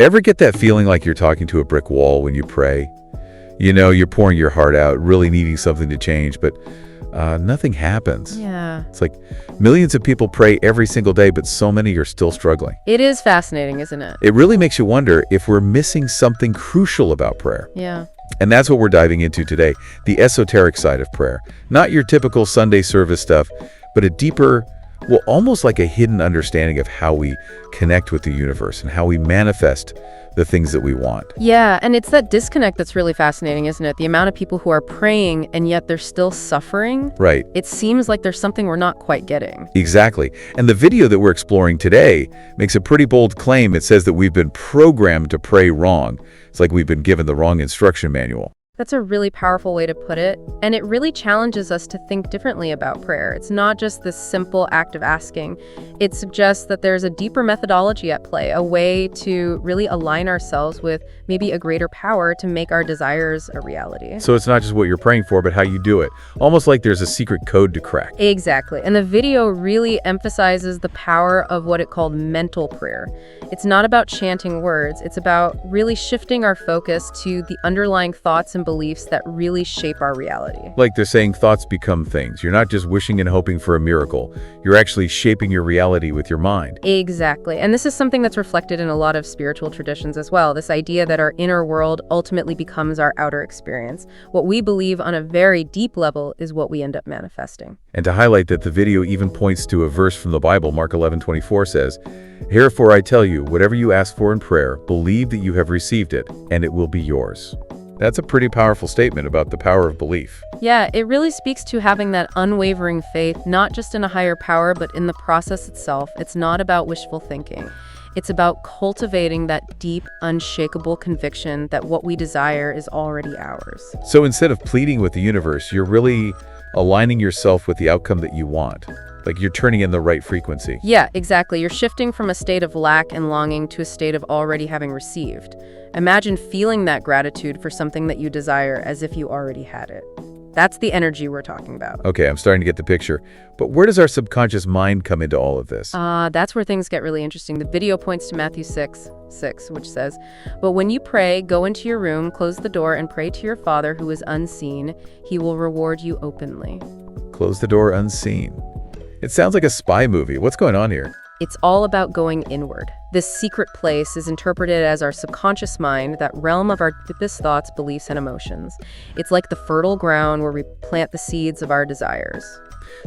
Ever get that feeling like you're talking to a brick wall when you pray? You know, you're pouring your heart out, really needing something to change, but nothing happens. Yeah. It's like millions of people pray every single day, but so many are still struggling. It is fascinating, isn't it? It really makes you wonder if we're missing something crucial about prayer. Yeah. And that's what we're diving into today, the esoteric side of prayer. Not your typical Sunday service stuff, but a deeper, well, almost like a hidden understanding of how we connect with the universe and how we manifest the things that we want. Yeah, and it's that disconnect that's really fascinating, isn't it? The amount of people who are praying and yet they're still suffering. Right. It seems like there's something we're not quite getting. Exactly. And the video that we're exploring today makes a pretty bold claim. It says that we've been programmed to pray wrong. It's like we've been given the wrong instruction manual. That's a really powerful way to put it, and it really challenges us to think differently about prayer. It's not just this simple act of asking. It suggests that there's a deeper methodology at play, a way to really align ourselves with maybe a greater power to make our desires a reality. So it's not just what you're praying for, but how you do it. Almost like there's a secret code to crack. Exactly, and the video really emphasizes the power of what it called mental prayer. It's not about chanting words, it's about really shifting our focus to the underlying thoughts and beliefs that really shape our reality. Like they're saying thoughts become things. You're not just wishing and hoping for a miracle. You're actually shaping your reality with your mind. Exactly. And this is something that's reflected in a lot of spiritual traditions as well. This idea that our inner world ultimately becomes our outer experience. What we believe on a very deep level is what we end up manifesting. And to highlight that, the video even points to a verse from the Bible. Mark 11:24 says, "Herefore I tell you, whatever you ask for in prayer, believe that you have received it, and it will be yours." That's a pretty powerful statement about the power of belief. Yeah, it really speaks to having that unwavering faith, not just in a higher power, but in the process itself. It's not about wishful thinking. It's about cultivating that deep, unshakable conviction that what we desire is already ours. So instead of pleading with the universe, you're really aligning yourself with the outcome that you want. Like you're turning in the right frequency. Yeah, exactly. You're shifting from a state of lack and longing to a state of already having received. Imagine feeling that gratitude for something that you desire as if you already had it. That's the energy we're talking about. Okay, I'm starting to get the picture. But where does our subconscious mind come into all of this? That's where things get really interesting. The video points to Matthew 6:6, which says, "But when you pray, go into your room, close the door, and pray to your Father who is unseen. He will reward you openly." Close the door unseen. It sounds like a spy movie. What's going on here? It's all about going inward. This secret place is interpreted as our subconscious mind, that realm of our deepest thoughts, beliefs, and emotions. It's like the fertile ground where we plant the seeds of our desires.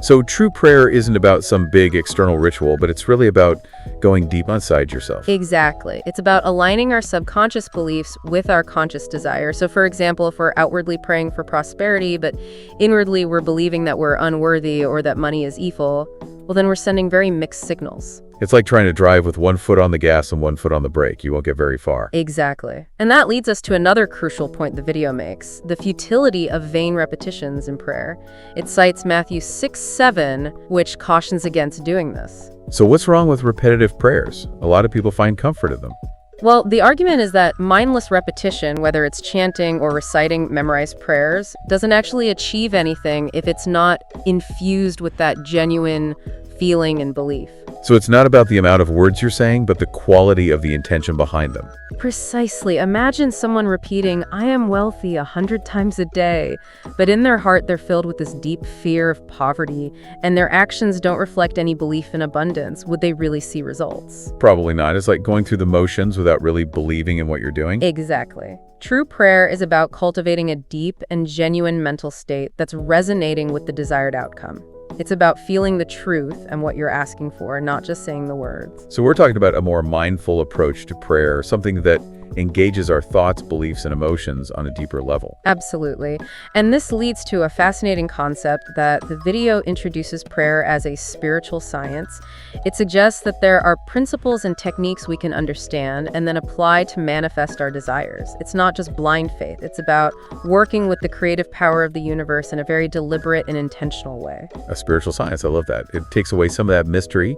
So true prayer isn't about some big external ritual, but it's really about going deep inside yourself. Exactly. It's about aligning our subconscious beliefs with our conscious desire. So for example, if we're outwardly praying for prosperity, but inwardly we're believing that we're unworthy or that money is evil, well, then we're sending very mixed signals. It's like trying to drive with one foot on the gas and one foot on the brake. You won't get very far. Exactly. And that leads us to another crucial point the video makes, the futility of vain repetitions in prayer. It cites Matthew 6:7, which cautions against doing this. So what's wrong with repetitive prayers? A lot of people find comfort in them. Well, the argument is that mindless repetition, whether it's chanting or reciting memorized prayers, doesn't actually achieve anything if it's not infused with that genuine feeling and belief. So it's not about the amount of words you're saying, but the quality of the intention behind them. Precisely. Imagine someone repeating, "I am wealthy" 100 times a day, but in their heart they're filled with this deep fear of poverty, and their actions don't reflect any belief in abundance. Would they really see results? Probably not. It's like going through the motions without really believing in what you're doing. Exactly. True prayer is about cultivating a deep and genuine mental state that's resonating with the desired outcome. It's about feeling the truth and what you're asking for, not just saying the words. So we're talking about a more mindful approach to prayer, something that engages our thoughts, beliefs, and emotions on a deeper level. Absolutely. And this leads to a fascinating concept that the video introduces prayer as a spiritual science. It suggests that there are principles and techniques we can understand and then apply to manifest our desires. It's not just blind faith. It's about working with the creative power of the universe in a very deliberate and intentional way. A spiritual science. I love that. It takes away some of that mystery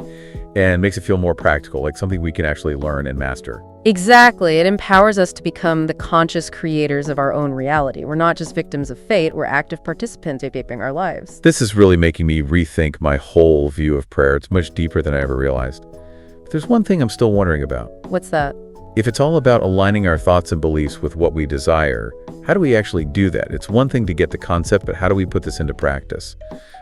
and makes it feel more practical, like something we can actually learn and master. Exactly. It empowers us to become the conscious creators of our own reality. We're not just victims of fate, we're active participants shaping our lives. This is really making me rethink my whole view of prayer. It's much deeper than I ever realized. But there's one thing I'm still wondering about. What's that? If it's all about aligning our thoughts and beliefs with what we desire, how do we actually do that? It's one thing to get the concept, but how do we put this into practice?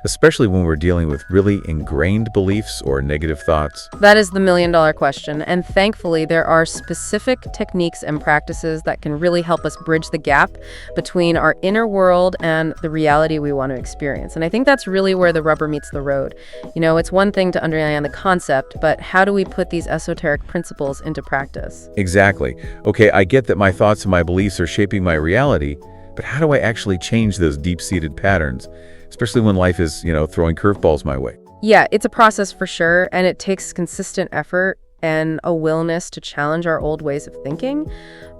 Especially when we're dealing with really ingrained beliefs or negative thoughts. That is the million-dollar question, and thankfully there are specific techniques and practices that can really help us bridge the gap between our inner world and the reality we want to experience. And I think that's really where the rubber meets the road. It's one thing to understand the concept, but how do we put these esoteric principles into practice? Exactly. Okay, I get that my thoughts and my beliefs are shaping my reality, but how do I actually change those deep-seated patterns? Especially when life is, throwing curveballs my way. Yeah, it's a process for sure, and it takes consistent effort and a willingness to challenge our old ways of thinking.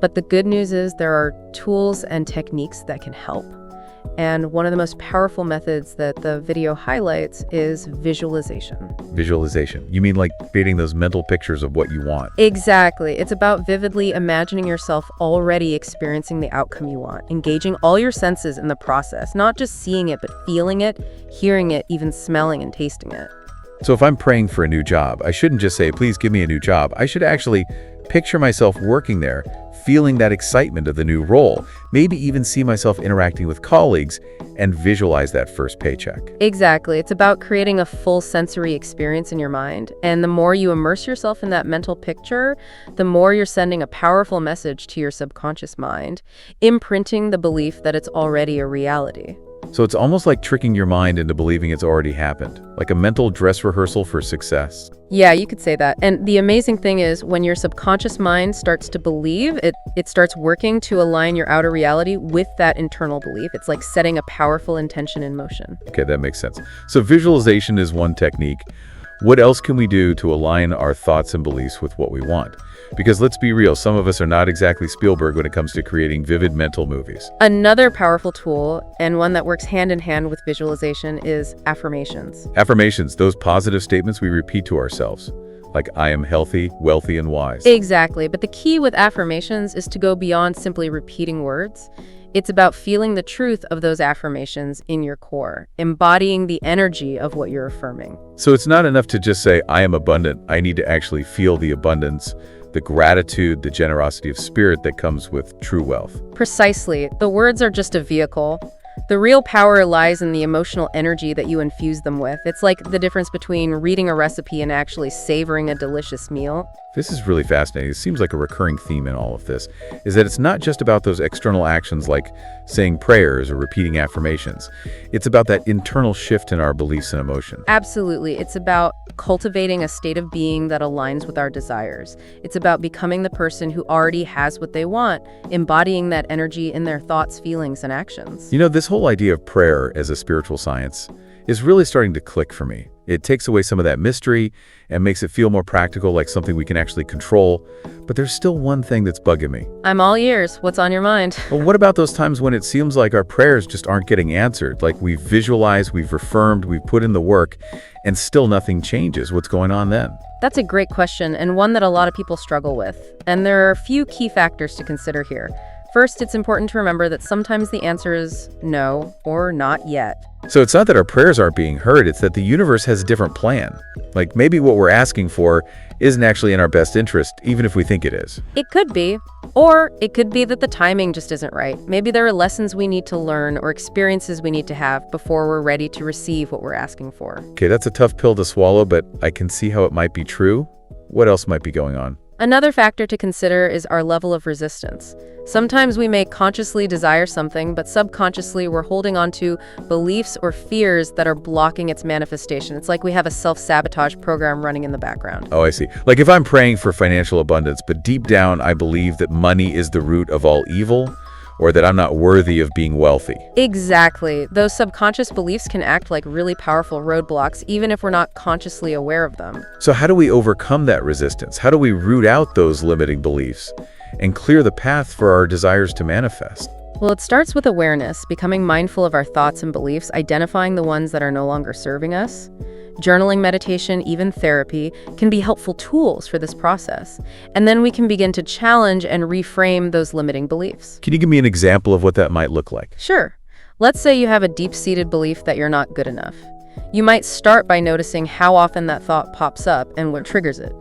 But the good news is there are tools and techniques that can help. And one of the most powerful methods that the video highlights is visualization. Visualization. You mean like creating those mental pictures of what you want? Exactly. It's about vividly imagining yourself already experiencing the outcome you want, engaging all your senses in the process, not just seeing it, but feeling it, hearing it, even smelling and tasting it. So if I'm praying for a new job, I shouldn't just say, please give me a new job. I should actually picture myself working there, feeling that excitement of the new role, maybe even see myself interacting with colleagues and visualize that first paycheck. Exactly. It's about creating a full sensory experience in your mind. And the more you immerse yourself in that mental picture, the more you're sending a powerful message to your subconscious mind, imprinting the belief that it's already a reality. So it's almost like tricking your mind into believing it's already happened, like a mental dress rehearsal for success. Yeah, you could say that. And the amazing thing is when your subconscious mind starts to believe, it starts working to align your outer reality with that internal belief. It's like setting a powerful intention in motion. Okay, that makes sense. So visualization is one technique. What else can we do to align our thoughts and beliefs with what we want? Because let's be real, some of us are not exactly Spielberg when it comes to creating vivid mental movies. Another powerful tool, and one that works hand in hand with visualization, is affirmations. Affirmations, those positive statements we repeat to ourselves, like I am healthy, wealthy, and wise. Exactly, but the key with affirmations is to go beyond simply repeating words. It's about feeling the truth of those affirmations in your core, embodying the energy of what you're affirming. So it's not enough to just say, I am abundant. I need to actually feel the abundance, the gratitude, the generosity of spirit that comes with true wealth. Precisely. The words are just a vehicle. The real power lies in the emotional energy that you infuse them with. It's like the difference between reading a recipe and actually savoring a delicious meal. This is really fascinating. It seems like a recurring theme in all of this, is that it's not just about those external actions like saying prayers or repeating affirmations. It's about that internal shift in our beliefs and emotions. Absolutely. It's about cultivating a state of being that aligns with our desires. It's about becoming the person who already has what they want, embodying that energy in their thoughts, feelings, and actions. This whole idea of prayer as a spiritual science is really starting to click for me. It takes away some of that mystery and makes it feel more practical, like something we can actually control. But there's still one thing that's bugging me. I'm all ears. What's on your mind? Well, what about those times when it seems like our prayers just aren't getting answered? Like we've visualized, we've affirmed, we've put in the work, and still nothing changes. What's going on then? That's a great question, and one that a lot of people struggle with. And there are a few key factors to consider here. First, it's important to remember that sometimes the answer is no or not yet. So it's not that our prayers aren't being heard, it's that the universe has a different plan. Like maybe what we're asking for isn't actually in our best interest, even if we think it is. It could be. Or it could be that the timing just isn't right. Maybe there are lessons we need to learn or experiences we need to have before we're ready to receive what we're asking for. Okay, that's a tough pill to swallow, but I can see how it might be true. What else might be going on? Another factor to consider is our level of resistance. Sometimes we may consciously desire something, but subconsciously we're holding on to beliefs or fears that are blocking its manifestation. It's like we have a self-sabotage program running in the background. Oh, I see. Like if I'm praying for financial abundance, but deep down I believe that money is the root of all evil, or that I'm not worthy of being wealthy. Exactly. Those subconscious beliefs can act like really powerful roadblocks, even if we're not consciously aware of them. So how do we overcome that resistance? How do we root out those limiting beliefs and clear the path for our desires to manifest? Well, it starts with awareness, becoming mindful of our thoughts and beliefs, identifying the ones that are no longer serving us. Journaling, meditation, even therapy can be helpful tools for this process. And then we can begin to challenge and reframe those limiting beliefs. Can you give me an example of what that might look like? Sure. Let's say you have a deep-seated belief that you're not good enough. You might start by noticing how often that thought pops up and what triggers it.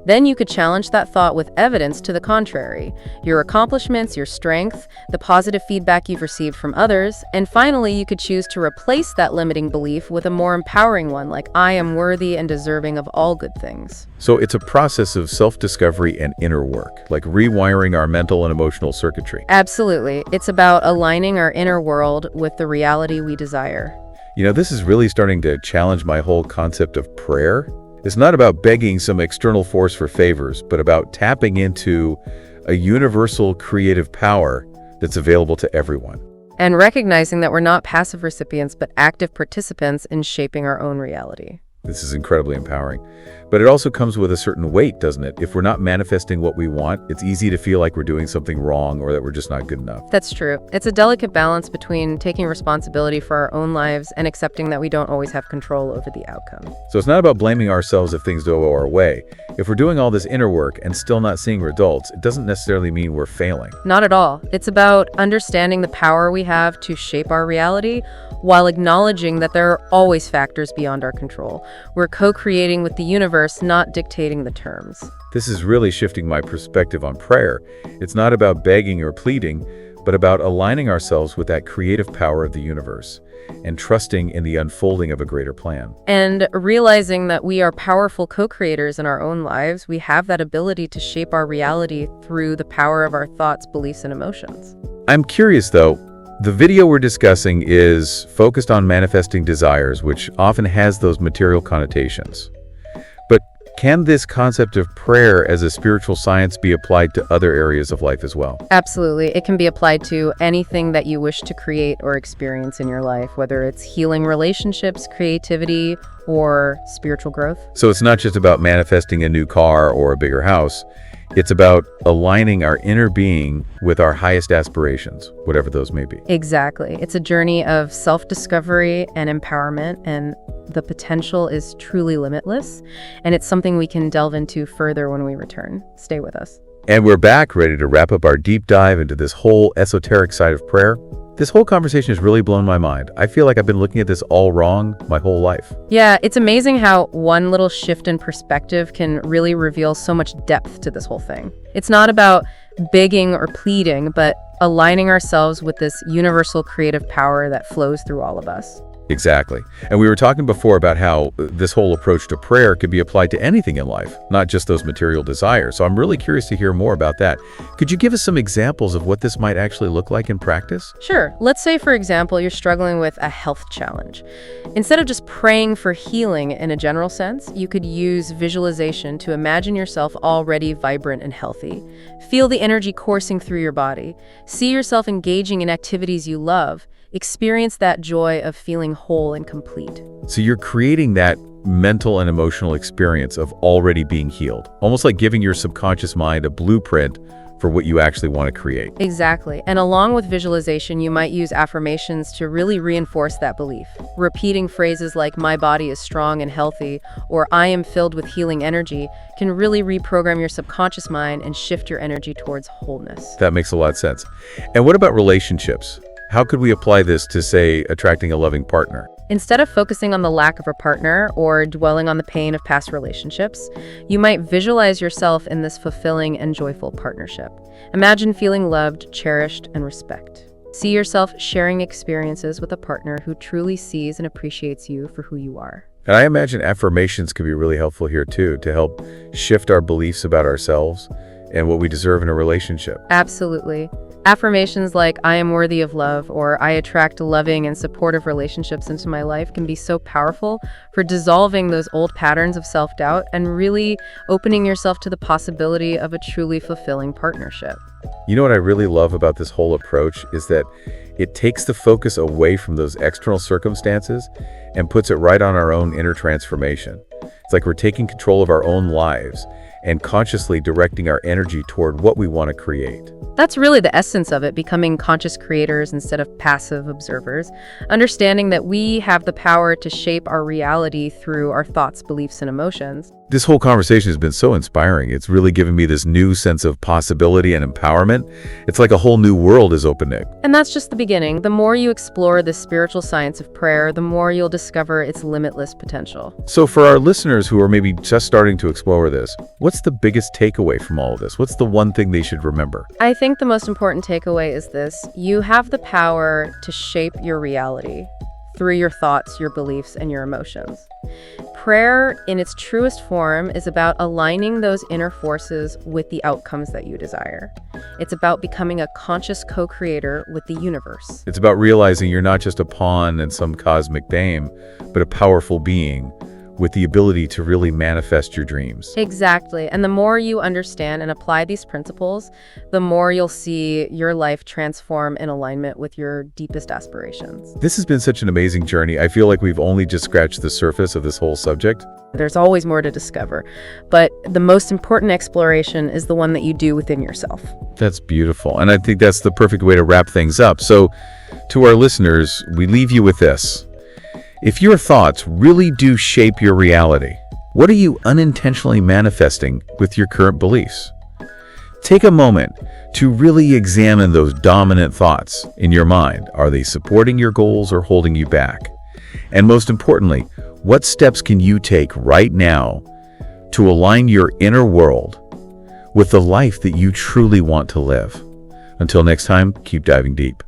Then you could challenge that thought with evidence to the contrary, your accomplishments, your strength, the positive feedback you've received from others, and finally you could choose to replace that limiting belief with a more empowering one, like I am worthy and deserving of all good things. So it's a process of self-discovery and inner work, like rewiring our mental and emotional circuitry. Absolutely. It's about aligning our inner world with the reality we desire. This is really starting to challenge my whole concept of prayer. It's not about begging some external force for favors, but about tapping into a universal creative power that's available to everyone. And recognizing that we're not passive recipients, but active participants in shaping our own reality. This is incredibly empowering. But it also comes with a certain weight, doesn't it? If we're not manifesting what we want, it's easy to feel like we're doing something wrong or that we're just not good enough. That's true. It's a delicate balance between taking responsibility for our own lives and accepting that we don't always have control over the outcome. So it's not about blaming ourselves if things don't go our way. If we're doing all this inner work and still not seeing results, it doesn't necessarily mean we're failing. Not at all. It's about understanding the power we have to shape our reality while acknowledging that there are always factors beyond our control. We're co-creating with the universe, not dictating the terms. This is really shifting my perspective on prayer. It's not about begging or pleading, but about aligning ourselves with that creative power of the universe and trusting in the unfolding of a greater plan. And realizing that we are powerful co-creators in our own lives, we have that ability to shape our reality through the power of our thoughts, beliefs, and emotions. I'm curious though, the video we're discussing is focused on manifesting desires, which often has those material connotations. But can this concept of prayer as a spiritual science be applied to other areas of life as well? Absolutely. It can be applied to anything that you wish to create or experience in your life, whether it's healing relationships, creativity, or spiritual growth. So it's not just about manifesting a new car or a bigger house. It's about aligning our inner being with our highest aspirations, whatever those may be. Exactly. It's a journey of self-discovery and empowerment, and the potential is truly limitless. And it's something we can delve into further when we return. Stay with us. And we're back, ready to wrap up our deep dive into this whole esoteric side of prayer. This whole conversation has really blown my mind. I feel like I've been looking at this all wrong my whole life. Yeah, it's amazing how one little shift in perspective can really reveal so much depth to this whole thing. It's not about begging or pleading, but aligning ourselves with this universal creative power that flows through all of us. Exactly. And we were talking before about how this whole approach to prayer could be applied to anything in life, not just those material desires. So I'm really curious to hear more about that. Could you give us some examples of what this might actually look like in practice? Sure. Let's say, for example, you're struggling with a health challenge. Instead of just praying for healing in a general sense, you could use visualization to imagine yourself already vibrant and healthy. Feel the energy coursing through your body. See yourself engaging in activities you love. Experience that joy of feeling whole and complete. So you're creating that mental and emotional experience of already being healed, almost like giving your subconscious mind a blueprint for what you actually want to create. Exactly. And along with visualization, you might use affirmations to really reinforce that belief. Repeating phrases like, "My body is strong and healthy," or "I am filled with healing energy," can really reprogram your subconscious mind and shift your energy towards wholeness. That makes a lot of sense. And what about relationships? How could we apply this to, say, attracting a loving partner? Instead of focusing on the lack of a partner or dwelling on the pain of past relationships, you might visualize yourself in this fulfilling and joyful partnership. Imagine feeling loved, cherished, and respect. See yourself sharing experiences with a partner who truly sees and appreciates you for who you are. And I imagine affirmations could be really helpful here too, to help shift our beliefs about ourselves and what we deserve in a relationship. Absolutely. Affirmations like, "I am worthy of love," or "I attract loving and supportive relationships into my life" can be so powerful for dissolving those old patterns of self-doubt and really opening yourself to the possibility of a truly fulfilling partnership. You know what I really love about this whole approach is that it takes the focus away from those external circumstances and puts it right on our own inner transformation. It's like we're taking control of our own lives and consciously directing our energy toward what we want to create. That's really the essence of it, becoming conscious creators instead of passive observers, understanding that we have the power to shape our reality through our thoughts, beliefs, and emotions. This whole conversation has been so inspiring. It's really given me this new sense of possibility and empowerment. It's like a whole new world is opening. And that's just the beginning. The more you explore the spiritual science of prayer, the more you'll discover its limitless potential. So for our listeners who are maybe just starting to explore this, what's the biggest takeaway from all of this? What's the one thing they should remember? I think the most important takeaway is this: you have the power to shape your reality through your thoughts, your beliefs, and your emotions. Prayer, in its truest form, is about aligning those inner forces with the outcomes that you desire. It's about becoming a conscious co-creator with the universe. It's about realizing you're not just a pawn in some cosmic game, but a powerful being with the ability to really manifest your dreams. Exactly. And the more you understand and apply these principles, the more you'll see your life transform in alignment with your deepest aspirations. This has been such an amazing journey. I feel like we've only just scratched the surface of this whole subject. There's always more to discover, but the most important exploration is the one that you do within yourself. That's beautiful. And I think that's the perfect way to wrap things up. So to our listeners, we leave you with this. If your thoughts really do shape your reality, what are you unintentionally manifesting with your current beliefs? Take a moment to really examine those dominant thoughts in your mind. Are they supporting your goals or holding you back? And most importantly, what steps can you take right now to align your inner world with the life that you truly want to live? Until next time, keep diving deep.